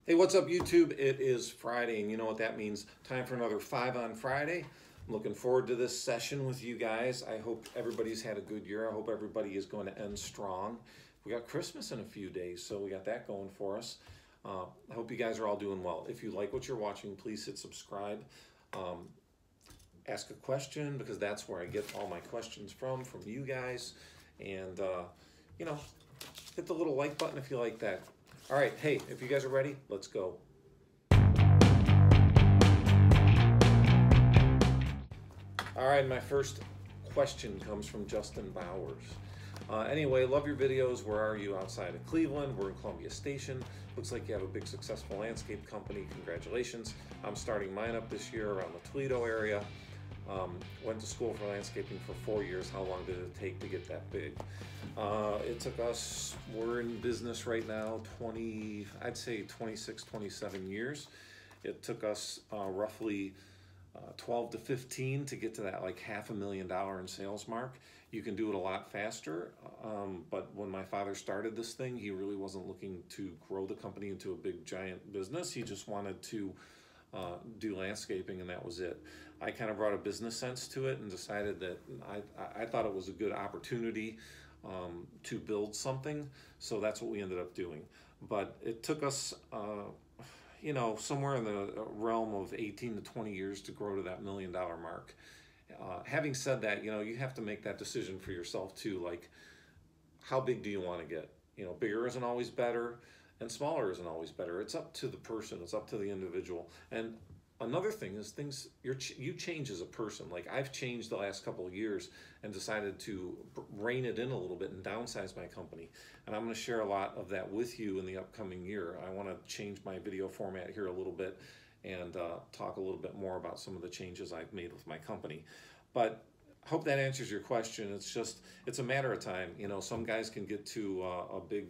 Hey, what's up, YouTube? It is Friday, and you know what that means. Time for another 5 on Friday. I'm looking forward to this session with you guys. I hope everybody's had a good year. I hope everybody is going to end strong. We got Christmas in a few days, so we got that going for us. I hope you guys are all doing well. If you like what you're watching, please hit subscribe. Um, Ask a question, because that's where I get all my questions from you guys. And, you know, hit the little like button if you like that. All right, hey, if you guys are ready, let's go. All right, my first question comes from Justin Bowers. Anyway, love your videos. Where are you outside of Cleveland? We're in Columbia Station. Looks like you have a big successful landscape company. Congratulations. I'm starting mine up this year around the Toledo area. Went to school for landscaping for 4 years. How long did it take to get that big? It took us, we're in business right now, I'd say 26, 27 years. It took us roughly 12 to 15 to get to that like $500,000 in sales mark. You can do it a lot faster, but when my father started this thing, he really wasn't looking to grow the company into a big giant business. He just wanted to do landscaping, and that was it. I kind of brought a business sense to it and decided that I thought it was a good opportunity to build something, so that's what we ended up doing. But it took us somewhere in the realm of 18 to 20 years to grow to that $1 million mark. Having said that, you have to make that decision for yourself too. Like, how big do you want to get? Bigger isn't always better, and smaller isn't always better. It's up to the person. It's up to the individual. And another thing is you change as a person. Like, I've changed the last couple of years and decided to rein it in a little bit and downsize my company. And I'm going to share a lot of that with you in the upcoming year. I want to change my video format here a little bit and talk a little bit more about some of the changes I've made with my company. But hope that answers your question. It's a matter of time. Some guys can get to a big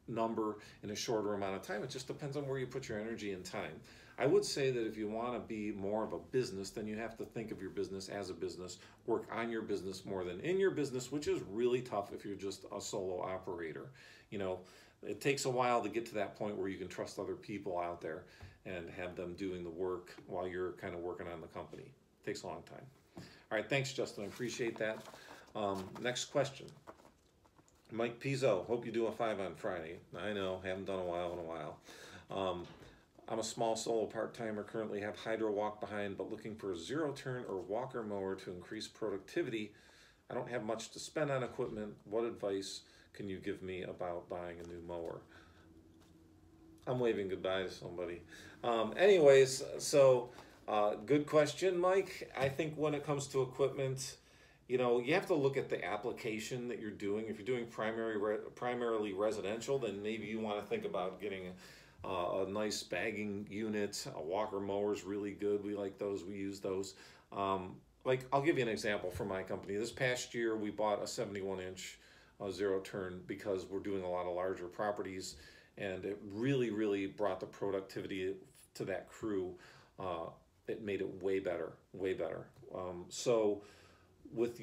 number in a shorter amount of time. It just depends on where you put your energy and time. I would say that if you want to be more of a business, then you have to think of your business as a business, work on your business more than in your business, which is really tough if you're just a solo operator. It takes a while to get to that point where you can trust other people out there and have them doing the work while you're kind of working on the company. It takes a long time. All right, thanks, Justin. I appreciate that. Next question. Mike Pizzo, hope you do a 5 on Friday. I know, haven't done a while. I'm a small solo part-timer, currently have hydro walk behind, but looking for a zero-turn or walker mower to increase productivity. I don't have much to spend on equipment. What advice can you give me about buying a new mower? I'm waving goodbye to somebody. Anyways, so good question, Mike. I think when it comes to equipment, you have to look at the application that you're doing. If you're doing primarily residential, then maybe you want to think about getting a nice bagging unit. A walker mower is really good. We like those. We use those. I'll give you an example from my company. This past year, we bought a 71-inch zero turn because we're doing a lot of larger properties, and it really, really brought the productivity to that crew. It made it way better, way better. So with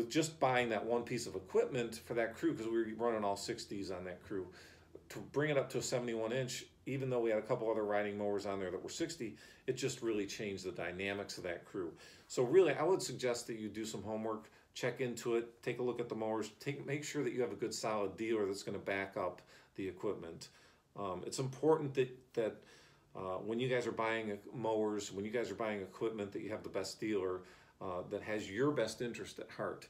just buying that one piece of equipment for that crew, because we were running all 60s on that crew, to bring it up to a 71-inch, even though we had a couple other riding mowers on there that were 60, it just really changed the dynamics of that crew. So really, I would suggest that you do some homework, check into it, take a look at the mowers, make sure that you have a good solid dealer that's going to back up the equipment. It's important that when you guys are buying mowers, when you guys are buying equipment, that you have the best dealer that has your best interest at heart.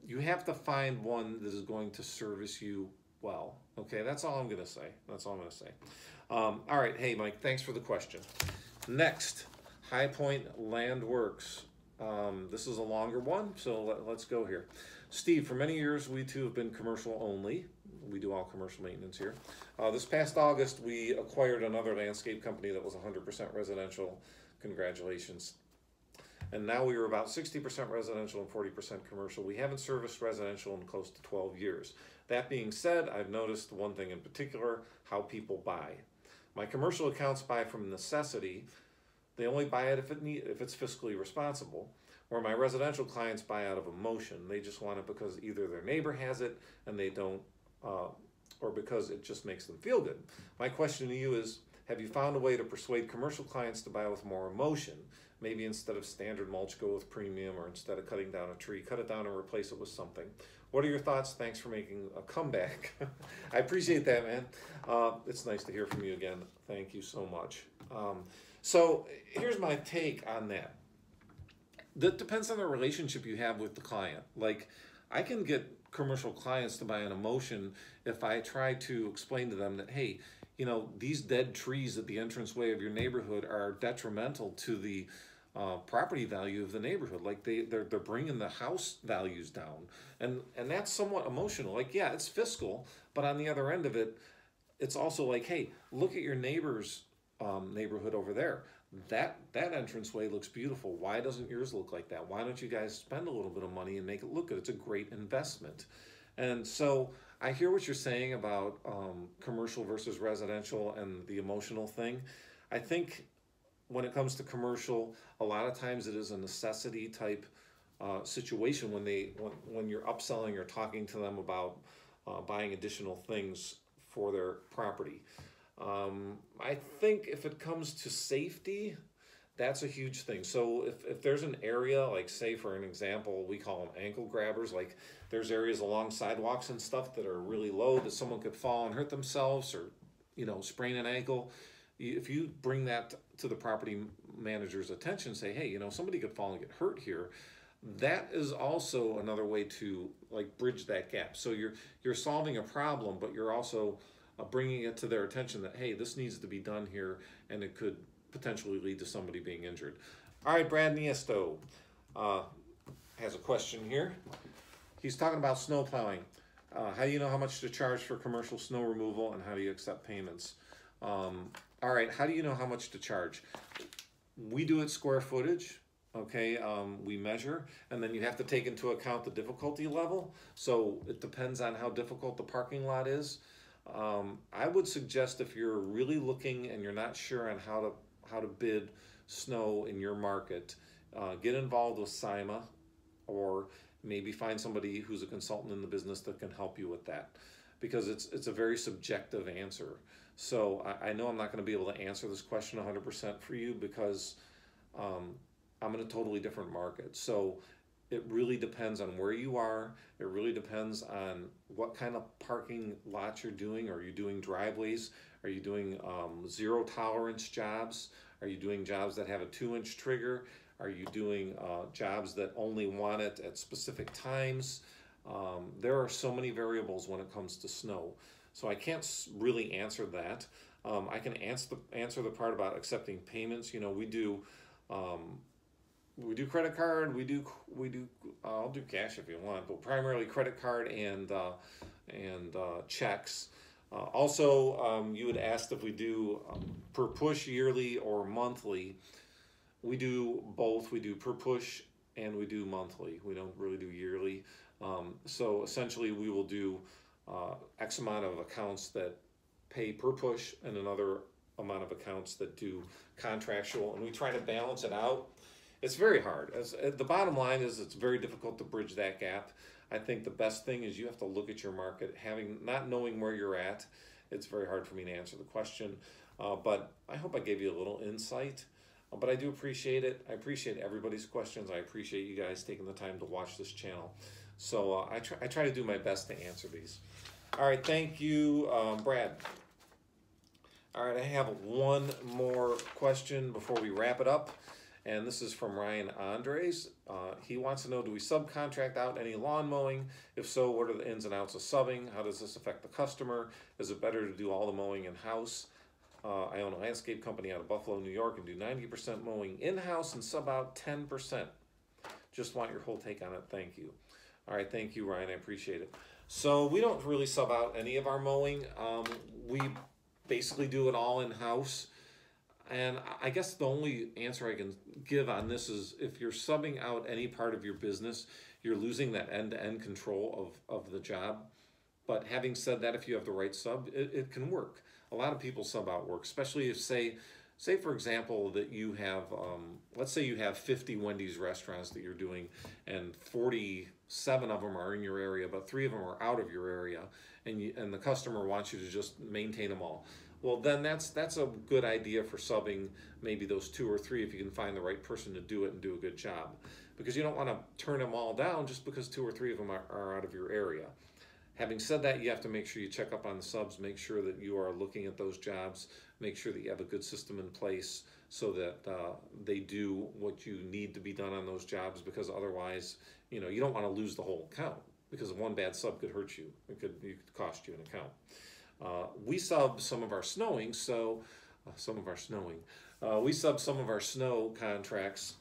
You have to find one that is going to service you well. Okay, that's all I'm going to say. All right, hey, Mike, thanks for the question. Next, High Point Land Works. This is a longer one, so let's go here. Steve, for many years, we too have been commercial only. We do all commercial maintenance here. This past August, we acquired another landscape company that was 100% residential. Congratulations. And now we are about 60% residential and 40% commercial. We haven't serviced residential in close to 12 years. That being said, I've noticed one thing in particular: how people buy. My commercial accounts buy from necessity. They only buy it if it's fiscally responsible. Where my residential clients buy out of emotion. They just want it because either their neighbor has it and they don't, or because it just makes them feel good. My question to you is, Have you found a way to persuade commercial clients to buy with more emotion? Maybe instead of standard mulch, go with premium, or instead of cutting down a tree, cut it down and replace it with something. What are your thoughts? Thanks for making a comeback. I appreciate that, man. It's nice to hear from you again. Thank you so much. So here's my take on that. That depends on the relationship you have with the client. Like, I can get commercial clients to buy an emotion if I try to explain to them that, hey, you know, these dead trees at the entranceway of your neighborhood are detrimental to the property value of the neighborhood. Like they're bringing the house values down, and that's somewhat emotional. Like, yeah, it's fiscal, but on the other end of it, it's also like, hey, look at your neighbor's neighborhood over there. That entranceway looks beautiful. Why doesn't yours look like that? Why don't you guys spend a little bit of money and make it look good? It's a great investment. And so I hear what you're saying about commercial versus residential and the emotional thing. I think when it comes to commercial, a lot of times it is a necessity type situation when you're upselling or talking to them about buying additional things for their property. I think if it comes to safety, that's a huge thing. So if there's an area, like say for an example, we call them ankle grabbers, like there's areas along sidewalks and stuff that are really low that someone could fall and hurt themselves or, you know, sprain an ankle. If you bring that to the property manager's attention, say, hey, you know, somebody could fall and get hurt here. That is also another way to like bridge that gap. So you're solving a problem, but you're also bringing it to their attention that, hey, this needs to be done here, and it could potentially lead to somebody being injured. All right, Brad Niesto has a question here. He's talking about snow plowing. How do you know how much to charge for commercial snow removal, and how do you accept payments? All right, how do you know how much to charge? We do it square footage. Okay, we measure, and then you have to take into account the difficulty level. So it depends on how difficult the parking lot is. I would suggest if you're really looking and you're not sure on how to bid snow in your market, get involved with SIMA, or maybe find somebody who's a consultant in the business that can help you with that, because it's a very subjective answer. So I know I'm not going to be able to answer this question 100% for you because I'm in a totally different market. So it really depends on where you are. It really depends on what kind of parking lots you're doing. Are you doing driveways? Are you doing zero tolerance jobs? Are you doing jobs that have a 2-inch trigger? Are you doing jobs that only want it at specific times? There are so many variables when it comes to snow. So I can't really answer that. I can answer the part about accepting payments. You know, we do credit card. We do. I'll do cash if you want, but primarily credit card and checks. Also, you had asked if we do per push yearly or monthly. We do both. We do per push and we do monthly. We don't really do yearly. So essentially, we will do X amount of accounts that pay per push and another amount of accounts that do contractual, and we try to balance it out. It's very hard. The bottom line is it's very difficult to bridge that gap. I think the best thing is you have to look at your market. Not knowing where you're at, it's very hard for me to answer the question. But I hope I gave you a little insight. But I do appreciate it. I appreciate everybody's questions. I appreciate you guys taking the time to watch this channel. So I try to do my best to answer these. All right, thank you, Brad. All right, I have one more question before we wrap it up. And this is from Ryan Andres. He wants to know, do we subcontract out any lawn mowing? If so, what are the ins and outs of subbing? How does this affect the customer? Is it better to do all the mowing in-house? I own a landscape company out of Buffalo, New York, and do 90% mowing in-house and sub out 10%. Just want your whole take on it. Thank you. All right, thank you, Ryan. I appreciate it. So we don't really sub out any of our mowing. We basically do it all in-house. And I guess the only answer I can give on this is if you're subbing out any part of your business, you're losing that end-to-end control of the job. But having said that, if you have the right sub, it can work. A lot of people sub out work, especially if, say for example, that you have, let's say you have 50 Wendy's restaurants that you're doing, and 47 of them are in your area, but 3 of them are out of your area, and the customer wants you to just maintain them all. well, then that's a good idea for subbing maybe those 2 or 3 if you can find the right person to do it and do a good job. Because you don't want to turn them all down just because 2 or 3 of them are out of your area. Having said that, you have to make sure you check up on the subs, make sure that you are looking at those jobs, make sure that you have a good system in place so that they do what you need to be done on those jobs, because otherwise, you know, you don't want to lose the whole account, because one bad sub could hurt you. It could cost you an account. We sub some of our snowing, we sub some of our snow contracts,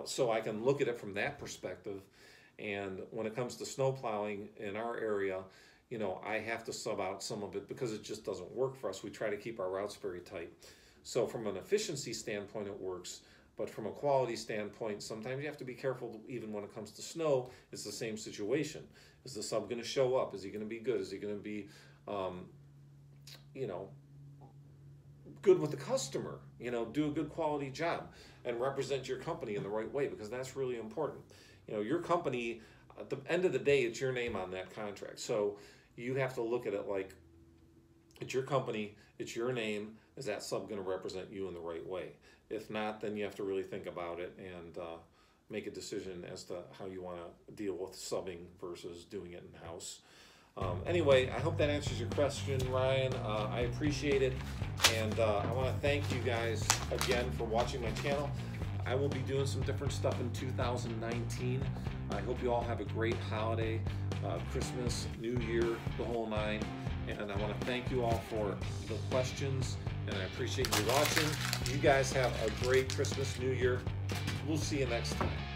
so I can look at it from that perspective. And when it comes to snow plowing in our area, you know, I have to sub out some of it because it just doesn't work for us. We try to keep our routes very tight. So from an efficiency standpoint, it works. But from a quality standpoint, sometimes you have to be careful. Even when it comes to snow, it's the same situation. Is the sub going to show up? Is he going to be good? Is he going to be, you know, good with the customer? You know, do a good quality job and represent your company in the right way, because that's really important. You know, your company, at the end of the day, it's your name on that contract. So you have to look at it like it's your company, it's your name. Is that sub going to represent you in the right way? If not, then you have to really think about it and make a decision as to how you want to deal with subbing versus doing it in-house. Anyway, I hope that answers your question, Ryan. I appreciate it, and I want to thank you guys again for watching my channel. I will be doing some different stuff in 2019. I hope you all have a great holiday, Christmas, New Year, the whole 9. And I want to thank you all for the questions, and I appreciate you watching. You guys have a great Christmas, New Year. We'll see you next time.